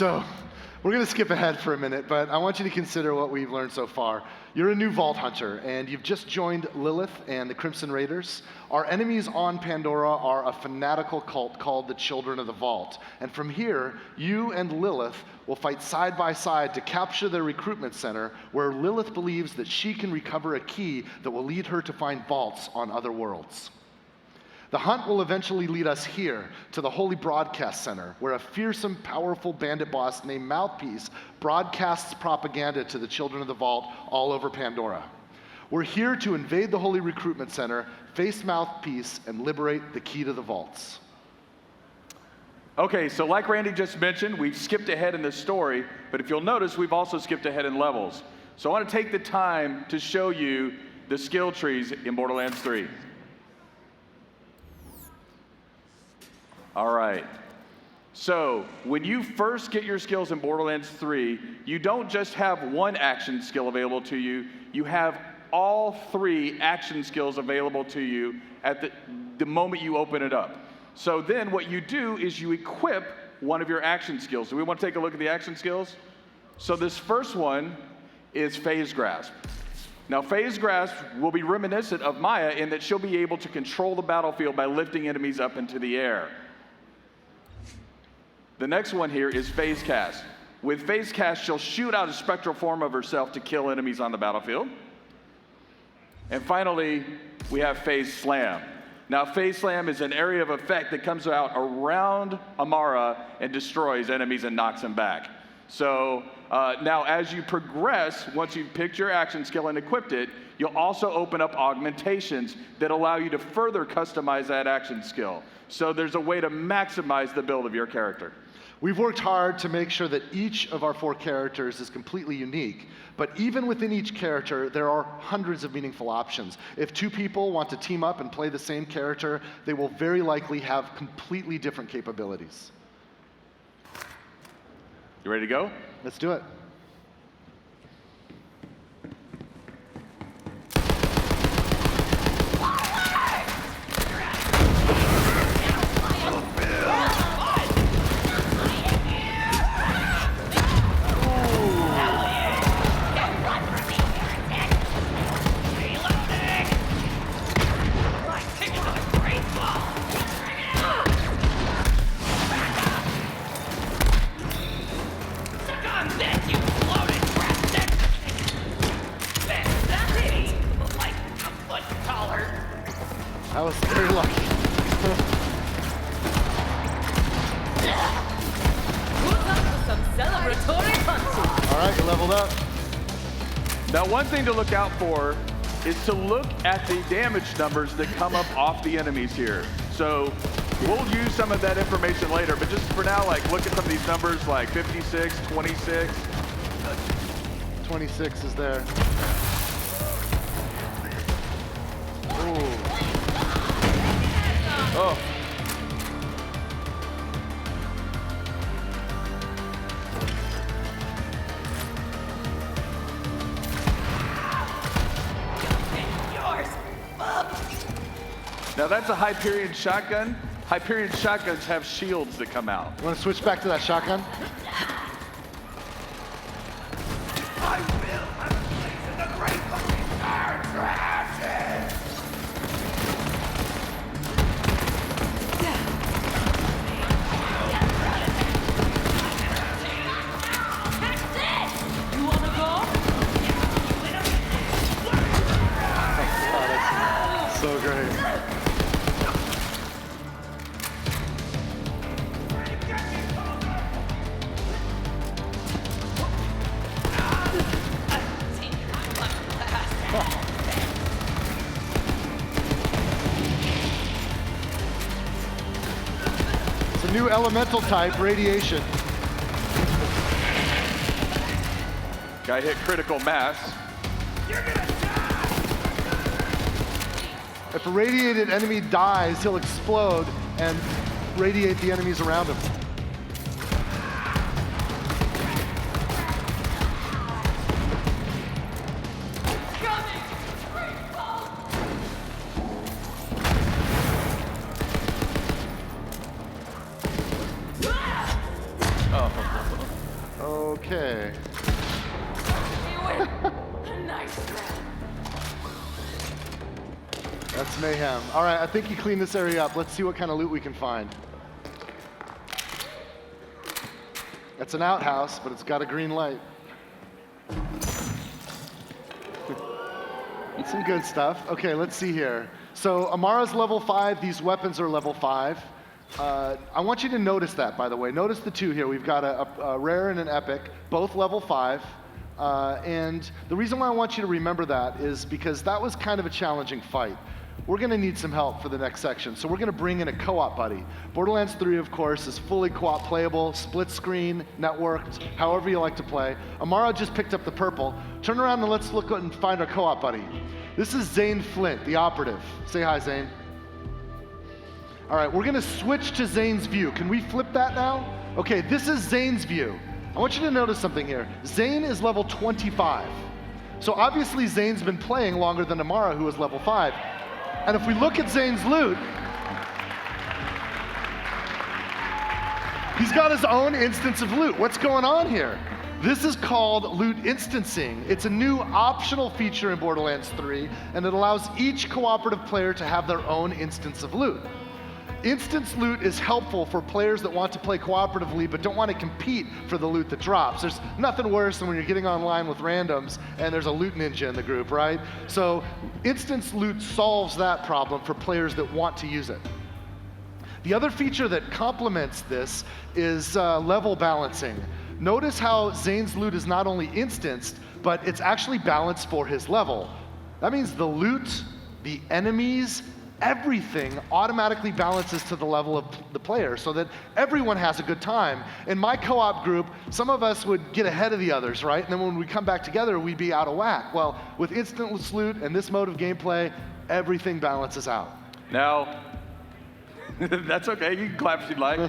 So we're going to skip ahead for a minute, but I want you to consider what we've learned so far. You're a new Vault Hunter, and you've just joined Lilith and the Crimson Raiders. Our enemies on Pandora are a fanatical cult called the Children of the Vault. And from here, you and Lilith will fight side by side to capture their recruitment center, where Lilith believes that she can recover a key that will lead her to find vaults on other worlds. The hunt will eventually lead us here to the Holy Broadcast Center, where a fearsome, powerful bandit boss named Mouthpiece broadcasts propaganda to the Children of the Vault all over Pandora. We're here to invade the Holy Recruitment Center, face Mouthpiece, and liberate the key to the vaults. Okay, so like Randy just mentioned, we've skipped ahead in this story, but if you'll notice, we've also skipped ahead in levels. So I want to take the time to show you the skill trees in Borderlands 3. All right, so when you first get your skills in Borderlands 3, you don't just have one action skill available to you, you have all 3 action skills available to you at the moment you open it up. So then what you do is you equip one of your action skills. Do we want to take a look at the action skills? So this first one is Phase Grasp. Now, Phase Grasp will be reminiscent of Maya in that she'll be able to control the battlefield by lifting enemies up into the air. The next one here is Phase Cast. With Phase Cast, she'll shoot out a spectral form of herself to kill enemies on the battlefield. And finally, we have Phase Slam. Now, Phase Slam is an area of effect that comes out around Amara and destroys enemies and knocks them back. So now as you progress, once you've picked your action skill and equipped it, you'll also open up augmentations that allow you to further customize that action skill. So there's a way to maximize the build of your character. We've worked hard to make sure that each of our 4 characters is completely unique, but even within each character, there are hundreds of meaningful options. If 2 people want to team up and play the same character, they will very likely have completely different capabilities. You ready to go? Let's do it. That was very lucky. All right, you leveled up. Now, one thing to look out for is to look at the damage numbers that come up off the enemies here. So we'll use some of that information later, but just for now, like, look at some of these numbers like 56, 26. 26 is there. Ooh. Oh. Now that's a Hyperion shotgun. Hyperion shotguns have shields that come out. You want to switch back to that shotgun? I will have a place in the great fucking attraction! You wanna go? Oh, that's so great. It's a new elemental type, radiation. Guy hit critical mass. You're gonna die! If a radiated enemy dies, he'll explode and radiate the enemies around him. Okay. You win. Nice throw. That's mayhem. All right, I think you cleaned this area up. Let's see what kind of loot we can find. It's an outhouse, but it's got a green light. Some good stuff. Okay, let's see here. So Amara's level 5. These weapons are level 5. I want you to notice that, by the way. Notice the two here. We've got a rare and an epic, both level 5. And the reason why I want you to remember that is because that was kind of a challenging fight. We're going to need some help for the next section, so we're going to bring in a co-op buddy. Borderlands 3, of course, is fully co-op playable, split screen, networked, however you like to play. Amara just picked up the purple. Turn around and let's look and find our co-op buddy. This is Zane Flint, the operative. Say hi, Zane. All right, we're going to switch to Zane's view. Can we flip that now? Okay, this is Zane's view. I want you to notice something here. Zane is level 25. So obviously Zane's been playing longer than Amara, who is level 5. And if we look at Zane's loot, he's got his own instance of loot. What's going on here? This is called loot instancing. It's a new optional feature in Borderlands 3, and it allows each cooperative player to have their own instance of loot. Instance loot is helpful for players that want to play cooperatively but don't want to compete for the loot that drops. There's nothing worse than when you're getting online with randoms and there's a loot ninja in the group, right? So instance loot solves that problem for players that want to use it. The other feature that complements this is level balancing. Notice how Zane's loot is not only instanced, but it's actually balanced for his level. That means the loot, the enemies, everything automatically balances to the level of the player so that everyone has a good time. In my co-op group, some of us would get ahead of the others, right? And then when we come back together, we'd be out of whack. Well, with instant loot and this mode of gameplay, everything balances out. Now, that's okay. You can clap if you'd like.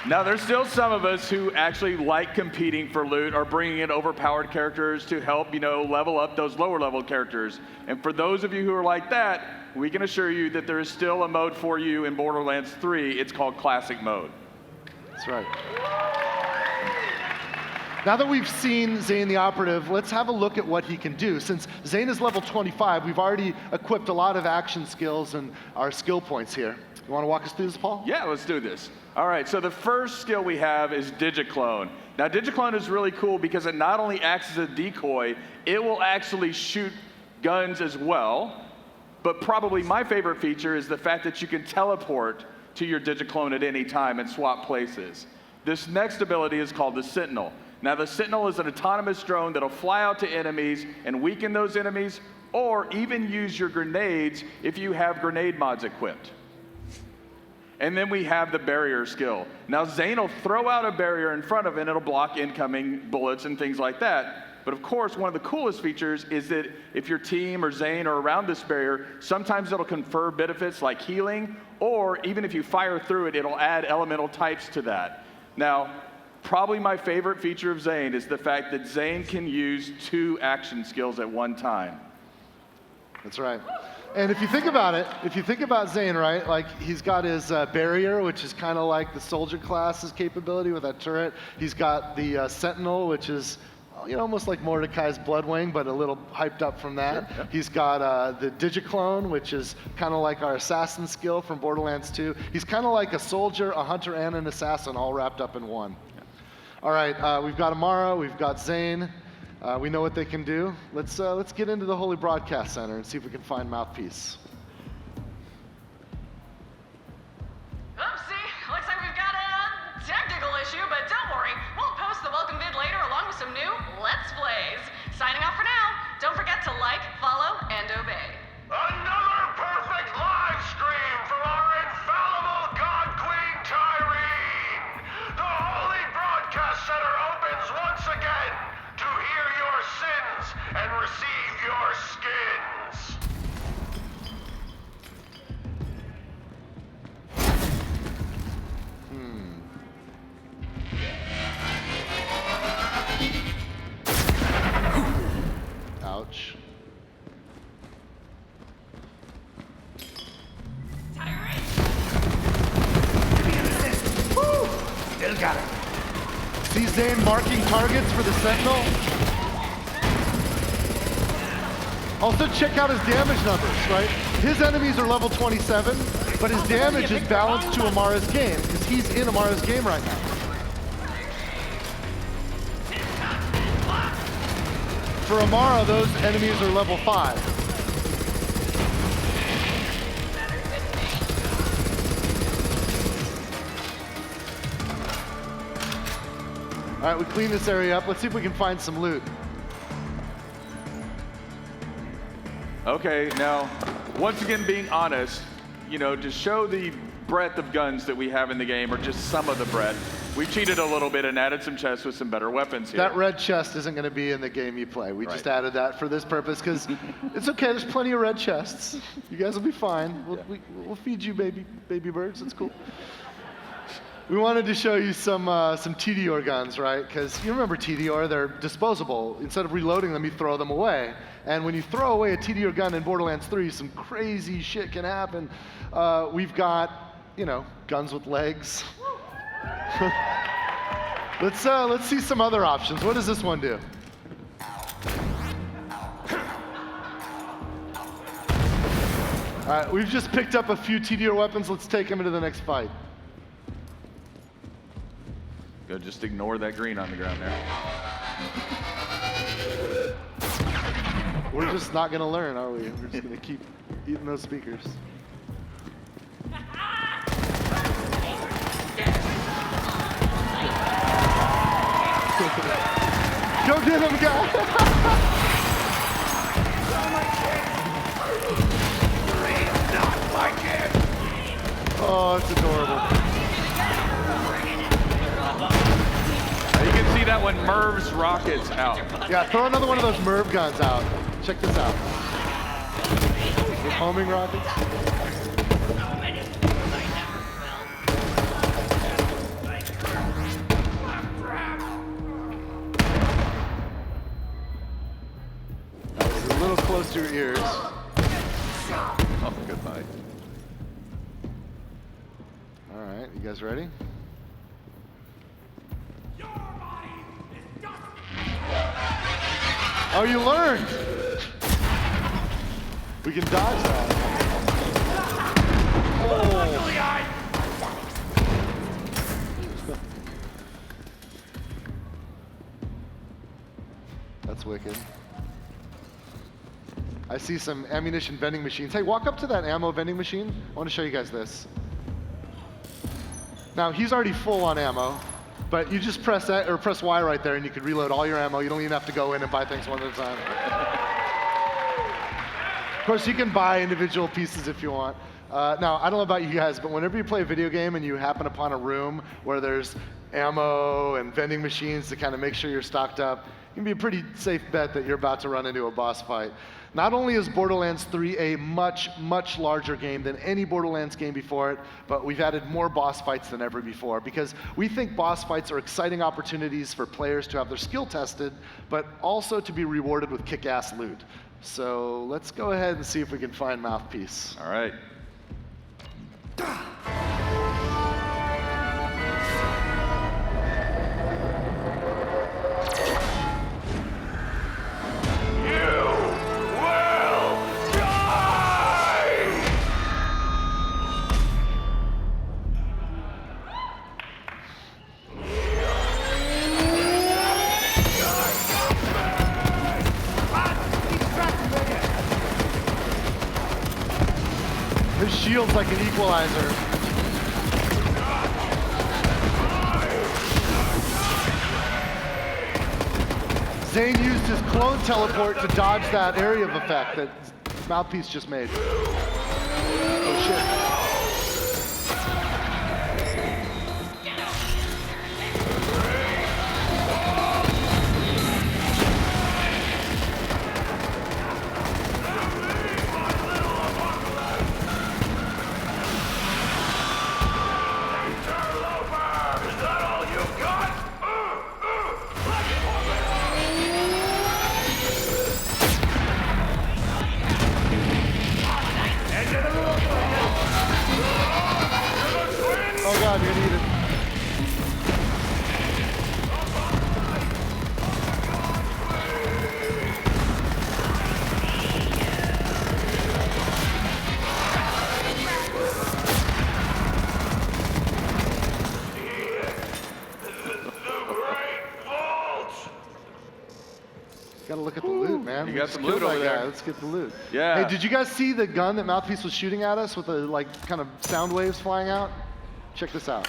Now, there's still some of us who actually like competing for loot or bringing in overpowered characters to help, level up those lower level characters. And for those of you who are like that, we can assure you that there is still a mode for you in Borderlands 3. It's called Classic Mode. That's right. Now that we've seen Zane the operative, let's have a look at what he can do. Since Zane is level 25, we've already equipped a lot of action skills and our skill points here. You want to walk us through this, Paul? Yeah, let's do this. All right, so the first skill we have is Digiclone. Now, Digiclone is really cool because it not only acts as a decoy, it will actually shoot guns as well. But probably my favorite feature is the fact that you can teleport to your Digiclone at any time and swap places. This next ability is called the Sentinel. Now, the Sentinel is an autonomous drone that'll fly out to enemies and weaken those enemies, or even use your grenades if you have grenade mods equipped. And then we have the barrier skill. Now, Zane will throw out a barrier in front of it, and it'll block incoming bullets and things like that. But of course, one of the coolest features is that if your team or Zane are around this barrier, sometimes it'll confer benefits like healing, or even if you fire through it, it'll add elemental types to that. Now, probably my favorite feature of Zane is the fact that Zane can use 2 action skills at one time. That's right. And if you think about it, if you think about Zane, right, like he's got his barrier, which is kind of like the soldier class's capability with that turret. He's got the Sentinel, which is almost like Mordecai's Bloodwing, but a little hyped up from that. Sure, yeah. He's got the Digiclone, which is kind of like our assassin skill from Borderlands 2. He's kind of like a soldier, a hunter, and an assassin all wrapped up in one. Yeah. All right, we've got Amara, we've got Zane. We know what they can do. Let's get into the Holy Broadcast Center and see if we can find Mouthpiece. Oopsie, looks like we've got a technical issue, but don't worry. We'll post the welcome vid later along with some new Let's Plays. Signing off for now. Don't forget to like, follow, and obey. Another perfect live stream from our infallible God Queen Tyreen! The Holy Broadcast Center opens once again to hear your sins and receive your skins. Ouch. got it. See Zane marking targets for the Sentinel? Also check out his damage numbers, right? His enemies are level 27, but his damage is balanced to Amara's game, because he's in Amara's game right now. For Amara, those enemies are level 5. All right, we clean this area up. Let's see if we can find some loot. Okay, now, once again, being honest, you know, to show the breadth of guns that we have in the game, or just some of the breadth, we cheated a little bit and added some chests with some better weapons here. That red chest isn't going to be in the game you play. We just added that for this purpose because it's okay. There's plenty of red chests. You guys will be fine. We'll feed you baby birds. It's cool. We wanted to show you some Tediore guns, right? Because you remember Tediore, they're disposable. Instead of reloading them, you throw them away. And when you throw away a Tediore gun in Borderlands 3, some crazy shit can happen. We've got, you know, guns with legs. Let's see some other options. What does this one do? All right, we've just picked up a few Tediore weapons. Let's take them into the next fight. Go, just ignore that green on the ground there. We're just not gonna learn, are we? We're just gonna keep eating those speakers. Go get him, guy! Oh, it's adorable. You can see that when Merv's rockets out. Yeah, throw another one of those Merv guns out. Check this out. With homing rockets. That was a little close to your ears. Oh, goodbye. All right, you guys ready? Oh, you learned! We can dodge that. Oh. That's wicked. I see some ammunition vending machines. Hey, walk up to that ammo vending machine. I want to show you guys this. Now, he's already full on ammo. But you just press that, or press Y right there, and you can reload all your ammo. You don't even have to go in and buy things one at a time. Of course, you can buy individual pieces if you want. Now, I don't know about you guys, but whenever you play a video game and you happen upon a room where there's ammo and vending machines to kind of make sure you're stocked up, it can be a pretty safe bet that you're about to run into a boss fight. Not only is Borderlands 3 a much, much larger game than any Borderlands game before it, but we've added more boss fights than ever before because we think boss fights are exciting opportunities for players to have their skill tested, but also to be rewarded with kick-ass loot. So let's go ahead and see if we can find Mouthpiece. All right. His shield's like an equalizer. Zane used his clone teleport to dodge that area of effect that Mouthpiece just made. Oh shit. Gotta look at the loot, man. You We got just some killed loot that over guy. there. Let's get the loot. Yeah. Hey, did you guys see the gun that Mouthpiece was shooting at us with the like kind of sound waves flying out? Check this out.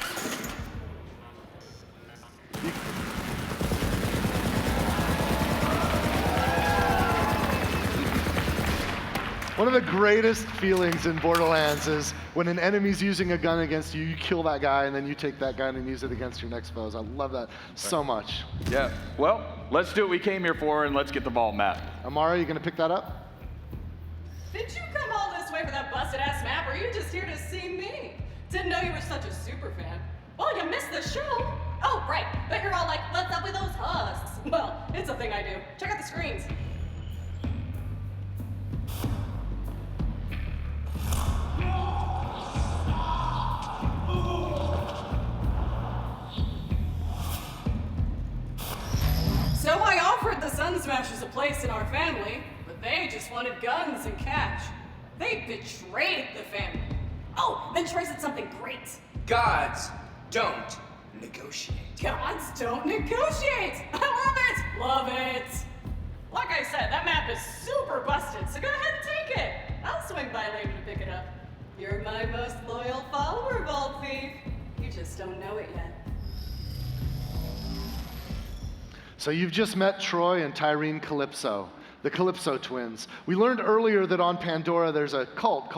One of the greatest feelings in Borderlands is when an enemy's using a gun against you, you kill that guy, and then you take that gun and use it against your next foes. I love that so much. Yeah. Well, let's do what we came here for, and let's get the vault map. Amara, you gonna pick that up? Did you come all this way for that busted-ass map, or are you just here to see me? Didn't know you were such a super fan. Well, you missed the show. Oh, right. Bet you're all like, what's up with those husks? Well, it's a thing I do. Check out the screens. So I offered the Sun Smashers a place in our family, but they just wanted guns and cash. They betrayed the family. Oh, then Troy said something great. Gods don't negotiate. Gods don't negotiate! I love it! Love it! Like I said, that map is super busted, so go ahead and take it. I'll swing by later to pick it up. You're my most loyal follower, Vault Thief. You just don't know it yet. So you've just met Troy and Tyreen Calypso, the Calypso twins. We learned earlier that on Pandora there's a cult called